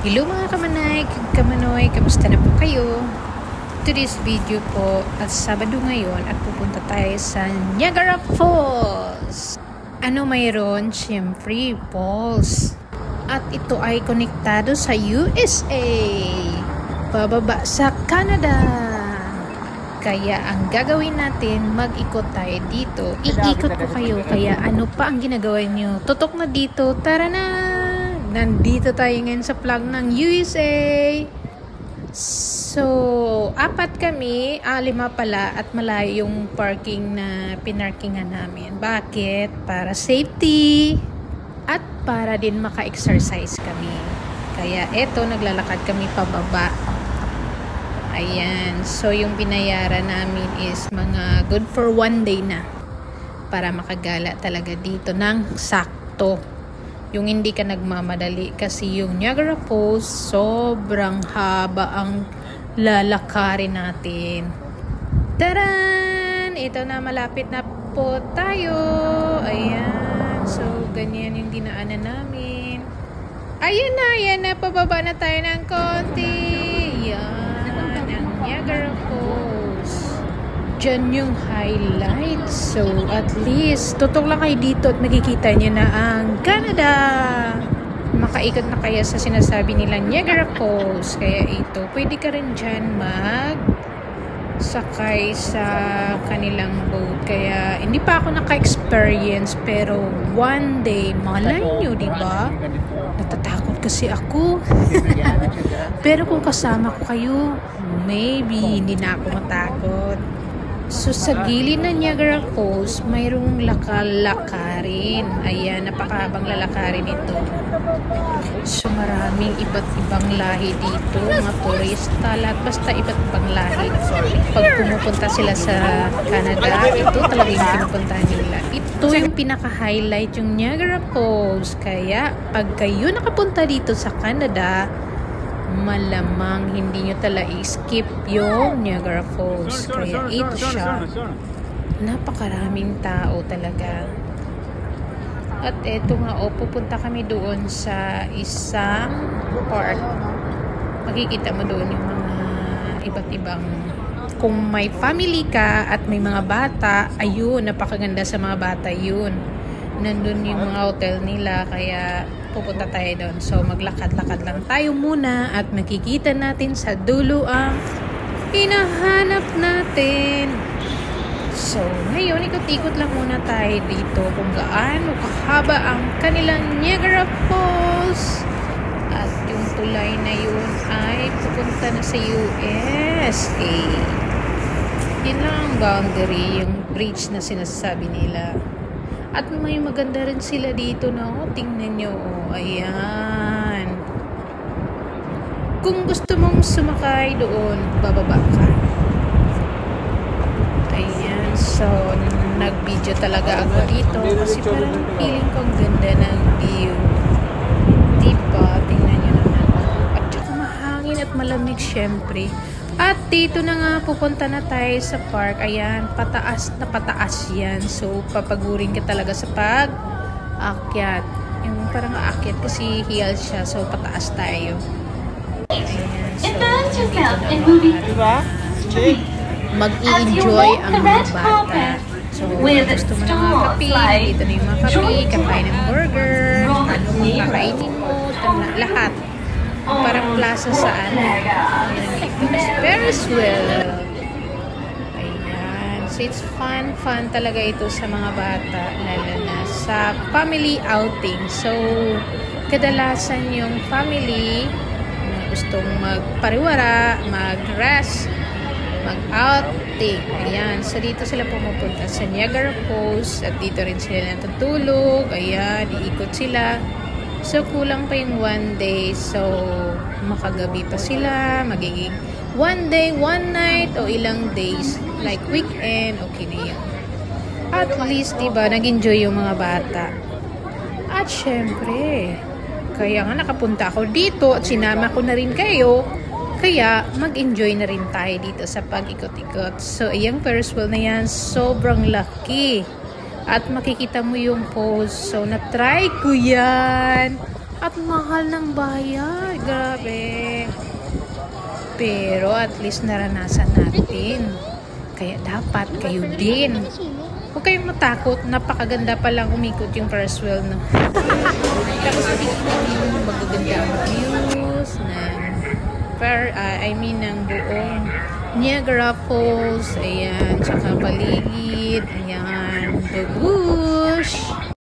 Hello mga kamanay, kamanoy, kamusta na po kayo? Today's video po at Sabado ngayon at pupunta tayo sa Niagara Falls. Ano mayroon? Siyempre, falls. At ito ay konektado sa USA. Pababa sa Canada. Kaya ang gagawin natin, mag-ikot tayo dito. Iikot ko kayo, kaya ano pa ang ginagawa nyo? Tutok na dito, tara na! Nandito tayo ngayon sa flag ng USA. So, 4 kami, 5 pala at malayo yung parking na pinarkingan namin. Bakit? Para safety at para din maka-exercise kami. Kaya eto, naglalakad kami pababa. Ayan. So, yung binayaran namin is mga good for 1 day na. Para makagala talaga dito ng sakto. Yung hindi ka nagmamadali kasi yung Niagara Falls sobrang haba ang lalakarin natin. Taran! Ito na, malapit na po tayo. Ayan. So, ganyan yung dinaanan namin. Ayan na. Pababa na tayo ng konti. Yan. Ang Niagara Falls. Diyan yung highlights. So, at least, tutok lang kayo dito at makikita nyo na ang Canada. Makaikot na kaya sa sinasabi nilang Niagara Falls. Kaya ito, pwede ka rin dyan sakay sa kanilang boat. Kaya, hindi pa ako naka-experience. Pero, one day, malay nyo, diba? Natatakot kasi ako. Pero kung kasama ko kayo, maybe hindi na ako matakot. So, sa gilid ng Niagara Falls, mayroong lakarin. Ayan, napakahabang lalakarin ito. So, maraming iba't ibang lahi dito. Mga turista, lahat basta iba't ibang lahi. Pag pumupunta sila sa Canada, ito talaga yung pinupuntahan nila. Ito yung pinaka-highlight yung Niagara Falls. Kaya, pag kayo nakapunta dito sa Canada, malamang hindi nyo tala i-skip yung Niagara Falls. Kaya ito siya. Napakaraming tao talaga. At eto nga, pupunta kami doon sa isang park. Makikita mo doon yung mga iba't ibang, kung may family ka at may mga bata, ayun, napakaganda sa mga bata yun. Nandun yung mga hotel nila, kaya pupunta tayo doon. So, maglakad-lakad lang tayo muna at makikita natin sa dulo ang hinahanap natin. So, ngayon, ikot-ikot lang muna tayo dito kung gaano kahaba ang kanilang Niagara Falls. At yung tulay na yun ay pupunta na sa USA. Yun lang ang boundary, yung bridge na sinasabi nila. At may maganda rin sila dito na, tingnan nyo, ayan. Kung gusto mong sumakay doon, bababa ka. Ayan, so, nag-video talaga ako dito kasi parang feeling ko ang ganda ng view. Diba? Tingnan nyo naman. At saka mahangin at malamig syempre. At dito na nga, pupunta na tayo sa park. Ayan, pataas na pataas yan. So, papagurin ka talaga sa pag-akyat. Yung parang aakyat kasi hill siya. So, pataas tayo. Ayan, so, dito na mag-i-enjoy ang mga bata. So, gusto mo na mga kape, dito na yung mga kape, kakain ng burger, ano kung kakainin mo, lahat. Parang plaza sa Ferris wheel. Ayan. So, it's fun talaga ito sa mga bata, lalo na sa family outing. So, kadalasan yung family na gustong magpariwara, mag-rest, mag-outing. Ayan. So, dito sila pumupunta sa Niagara Falls at dito rin sila natutulog. Ayan. Iikot sila. So, kulang pa yung 1 day. So, makagabi pa sila. Magiging 1 day, 1 night, o ilang days. Like weekend, okay na yan. At least, diba, nag-enjoy yung mga bata. At syempre, kaya nga nakapunta ako dito at sinama ko na rin kayo. Kaya, mag-enjoy na rin tayo dito sa pag-ikot-ikot. So, yung Ferris wheel na yan, sobrang laki. At makikita mo yung pose. So, na-try ko yan. At mahal ng bayad. Grabe. Pero at least naranasan natin. Kaya dapat kayo din. Huwag kayong matakot. Napakaganda palang umikot yung first wheel, no? Tapos umikot yung magagandang views ng buong Niagara Falls. Ayan. Tsaka paligid. Ayan. The bush.